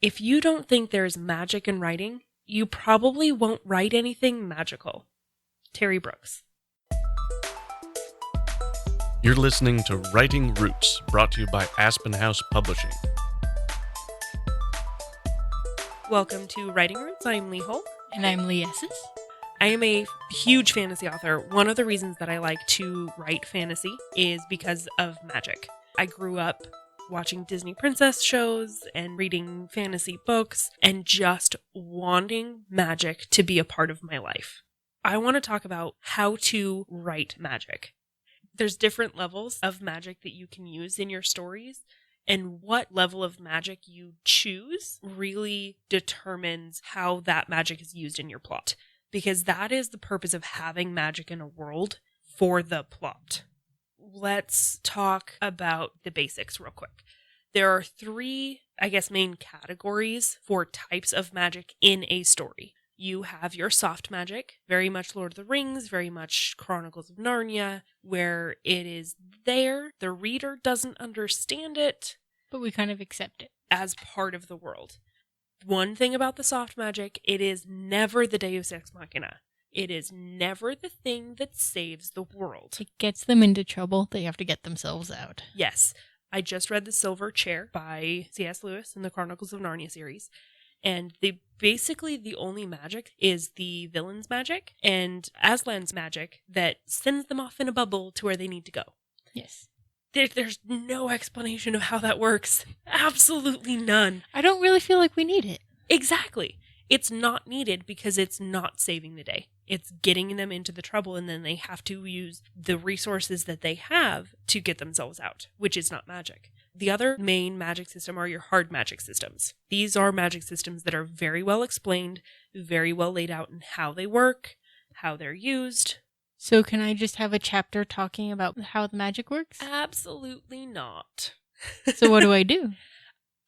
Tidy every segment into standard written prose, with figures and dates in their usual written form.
If you don't think there's magic in writing, you probably won't write anything magical. Terry Brooks. You're listening to Writing Roots, brought to you by Aspen House Publishing. Welcome to Writing Roots. I'm Leigh Hull. And I'm Leigh Esses. I am a huge fantasy author. One of the reasons that I like to write fantasy is because of magic. I grew up watching Disney princess shows and reading fantasy books and just wanting magic to be a part of my life. I want to talk about how to write magic. There's different levels of magic that you can use in your stories, and what level of magic you choose really determines how that magic is used in your plot, because that is the purpose of having magic in a world for the plot. Let's talk about the basics real quick. There are three, main categories for types of magic in a story. You have your soft magic, very much Lord of the Rings, very much Chronicles of Narnia, where it is there, the reader doesn't understand it, but we kind of accept it as part of the world. One thing about the soft magic, it is never the Deus Ex Machina. It is never the thing that saves the world. It gets them into trouble. They have to get themselves out. Yes. I just read The Silver Chair by C.S. Lewis in the Chronicles of Narnia series. And basically the only magic is the villain's magic and Aslan's magic that sends them off in a bubble to where they need to go. Yes. There's no explanation of how that works. Absolutely none. I don't really feel like we need it. Exactly. It's not needed because it's not saving the day. It's getting them into the trouble, and then they have to use the resources that they have to get themselves out, which is not magic. The other main magic system are your hard magic systems. These are magic systems that are very well explained, very well laid out in how they work, how they're used. So can I just have a chapter talking about how the magic works? Absolutely not. So what do I do?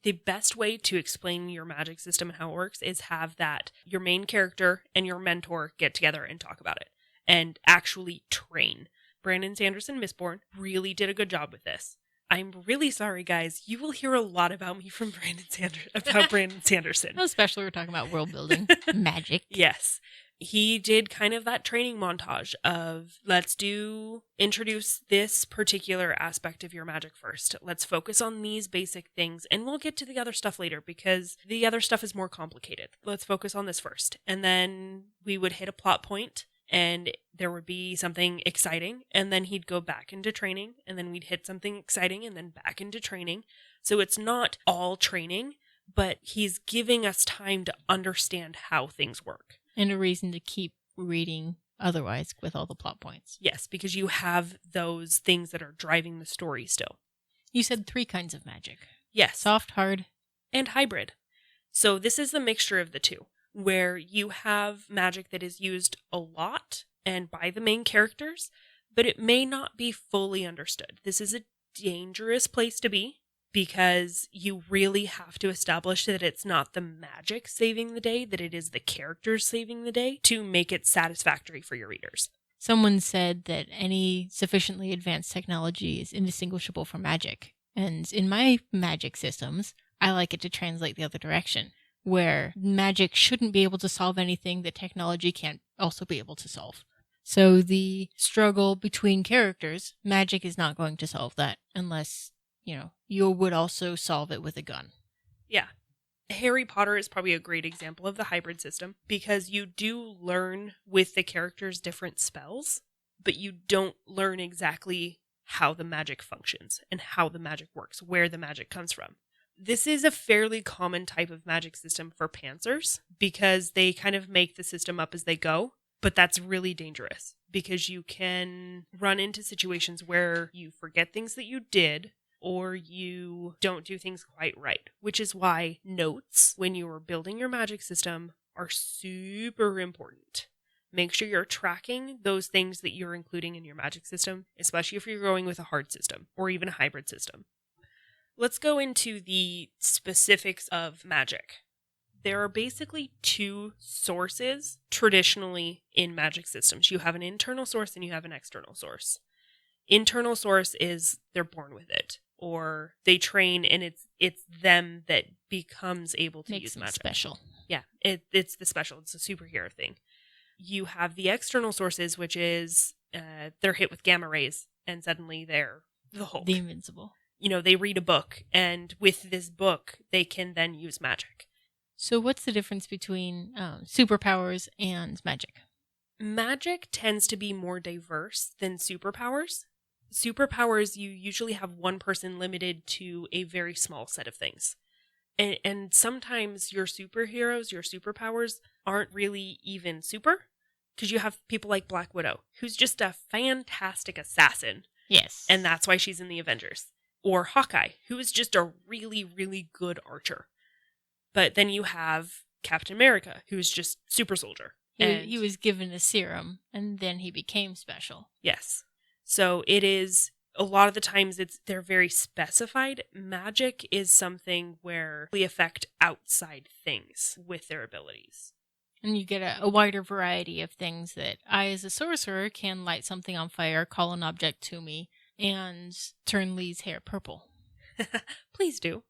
The best way to explain your magic system and how it works is have that your main character and your mentor get together and talk about it and actually train. Brandon Sanderson Mistborn really did a good job with this. I'm really sorry, guys. You will hear a lot about me from Brandon Sanderson. Especially we're talking about world building. Magic. Yes. He did kind of that training montage of let's introduce this particular aspect of your magic first. Let's focus on these basic things and we'll get to the other stuff later because the other stuff is more complicated. Let's focus on this first. And then we would hit a plot point and there would be something exciting and then he'd go back into training and then we'd hit something exciting and then back into training. So it's not all training, but he's giving us time to understand how things work. And a reason to keep reading otherwise with all the plot points. Yes, because you have those things that are driving the story still. You said 3 kinds of magic. Yes. Soft, hard, and hybrid. So this is the mixture of the two, where you have magic that is used a lot and by the main characters, but it may not be fully understood. This is a dangerous place to be because you really have to establish that it's not the magic saving the day, that it is the characters saving the day to make it satisfactory for your readers. Someone said that any sufficiently advanced technology is indistinguishable from magic. And in my magic systems, I like it to translate the other direction, where magic shouldn't be able to solve anything that technology can't also be able to solve. So the struggle between characters, magic is not going to solve that unless, you would also solve it with a gun. Yeah. Harry Potter is probably a great example of the hybrid system because you do learn with the characters different spells, but you don't learn exactly how the magic functions and how the magic works, where the magic comes from. This is a fairly common type of magic system for pantsers because they kind of make the system up as they go, but that's really dangerous because you can run into situations where you forget things that you did or you don't do things quite right, which is why notes when you are building your magic system are super important. Make sure you're tracking those things that you're including in your magic system, especially if you're going with a hard system or even a hybrid system. Let's go into the specifics of magic. There are basically 2 sources traditionally in magic systems. You have an internal source and you have an external source. Internal source is they're born with it, or they train and it's them that becomes able to Makes use them magic. special. Yeah, it's the special. It's a superhero thing. You have the external sources, which is they're hit with gamma rays and suddenly they're the Hulk. The invincible. They read a book, and with this book, they can then use magic. So what's the difference between superpowers and magic? Magic tends to be more diverse than superpowers. Superpowers, you usually have one person limited to a very small set of things. And sometimes your superheroes, your superpowers, aren't really even super. Because you have people like Black Widow, who's just a fantastic assassin. Yes. And that's why she's in the Avengers. Or Hawkeye, who is just a really, really good archer. But then you have Captain America, who is just super soldier. He was given a serum, and then he became special. Yes. So it is, a lot of the times they're very specified. Magic is something where they affect outside things with their abilities. And you get a wider variety of things that I, as a sorcerer, can light something on fire, call an object to me, and turn Leigh's hair purple. Please do.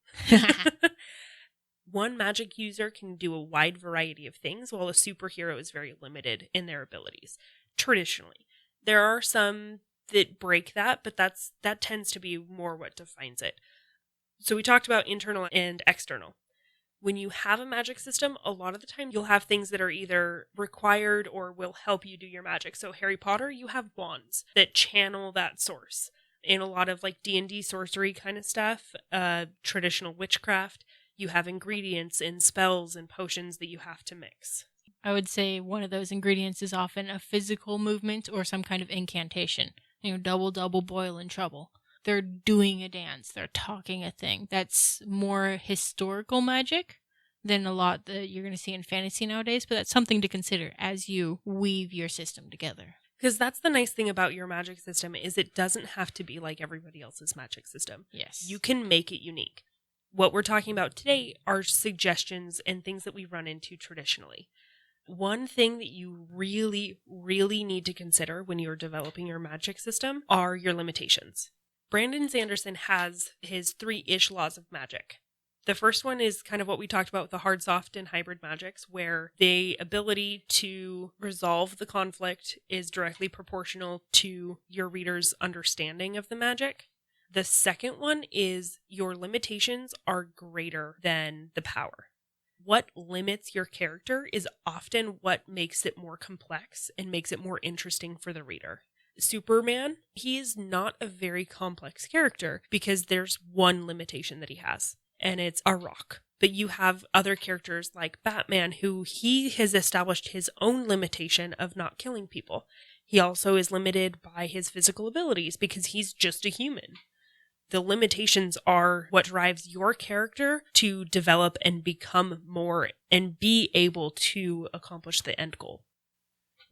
One magic user can do a wide variety of things, while a superhero is very limited in their abilities. Traditionally, there are some that break that, but that tends to be more what defines it. So we talked about internal and external. When you have a magic system, a lot of the time you'll have things that are either required or will help you do your magic. So Harry Potter, you have wands that channel that source. In a lot of like D&D sorcery kind of stuff, traditional witchcraft, you have ingredients in spells and potions that you have to mix. I would say one of those ingredients is often a physical movement or some kind of incantation. Double, double, boil in trouble. They're doing a dance. They're talking a thing. That's more historical magic than a lot that you're going to see in fantasy nowadays, but that's something to consider as you weave your system together. Because that's the nice thing about your magic system is it doesn't have to be like everybody else's magic system. Yes. You can make it unique. What we're talking about today are suggestions and things that we run into traditionally. One thing that you really, really need to consider when you're developing your magic system are your limitations. Brandon Sanderson has his 3-ish laws of magic. The first one is kind of what we talked about with the hard, soft, and hybrid magics, where the ability to resolve the conflict is directly proportional to your reader's understanding of the magic. The second one is your limitations are greater than the power. What limits your character is often what makes it more complex and makes it more interesting for the reader. Superman, he is not a very complex character because there's one limitation that he has, and it's a rock. But you have other characters like Batman, who he has established his own limitation of not killing people. He also is limited by his physical abilities because he's just a human. The limitations are what drives your character to develop and become more and be able to accomplish the end goal.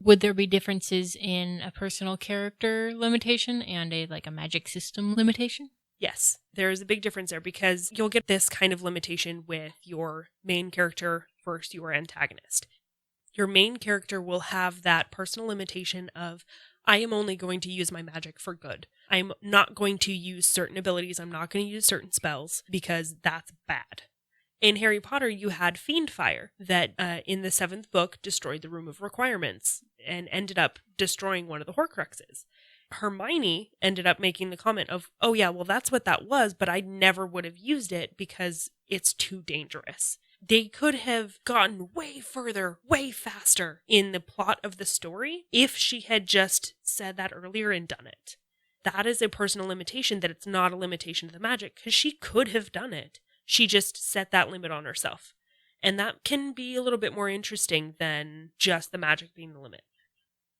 Would there be differences in a personal character limitation and a magic system limitation? Yes, there is a big difference there because you'll get this kind of limitation with your main character versus your antagonist. Your main character will have that personal limitation of, I am only going to use my magic for good. I'm not going to use certain abilities. I'm not going to use certain spells because that's bad. In Harry Potter, you had Fiendfire that in the 7th book destroyed the Room of Requirements and ended up destroying one of the Horcruxes. Hermione ended up making the comment of, oh yeah, well that's what that was, but I never would have used it because it's too dangerous. They could have gotten way further, way faster in the plot of the story if she had just said that earlier and done it. That is a personal limitation that it's not a limitation to the magic because she could have done it. She just set that limit on herself. And that can be a little bit more interesting than just the magic being the limit.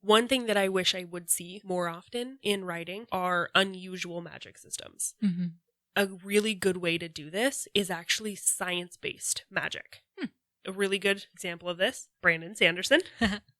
One thing that I wish I would see more often in writing are unusual magic systems. Mm-hmm. A really good way to do this is actually science-based magic. A really good example of this, Brandon Sanderson.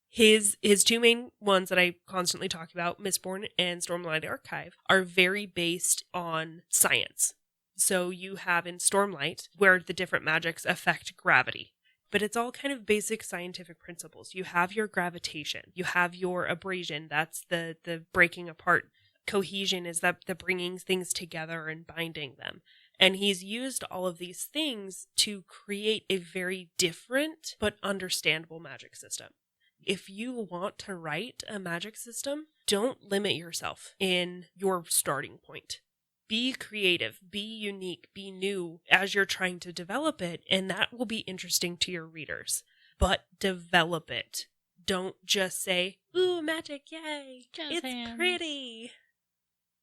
His 2 main ones that I constantly talk about, Mistborn and Stormlight Archive, are very based on science. So you have in Stormlight where the different magics affect gravity. But it's all kind of basic scientific principles. You have your gravitation. You have your abrasion. That's the breaking apart cohesion is the bringing things together and binding them. And he's used all of these things to create a very different but understandable magic system. If you want to write a magic system, don't limit yourself in your starting point. Be creative, be unique, be new as you're trying to develop it, and that will be interesting to your readers. But develop it. Don't just say, ooh, magic, yay, it's pretty.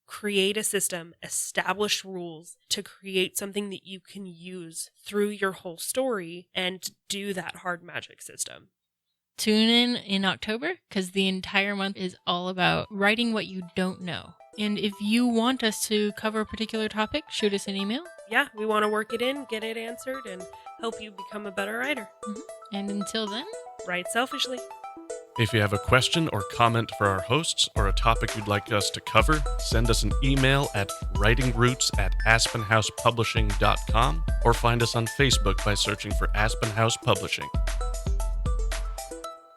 Create a system, establish rules to create something that you can use through your whole story and do that hard magic system. Tune in October, because the entire month is all about writing what you don't know. And if you want us to cover a particular topic, shoot us an email. Yeah, we want to work it in, get it answered, and help you become a better writer. And until then, write selfishly. If you have a question or comment for our hosts or a topic you'd like us to cover, send us an email at writingroots@aspenhousepublishing.com or find us on Facebook by searching for Aspen House Publishing.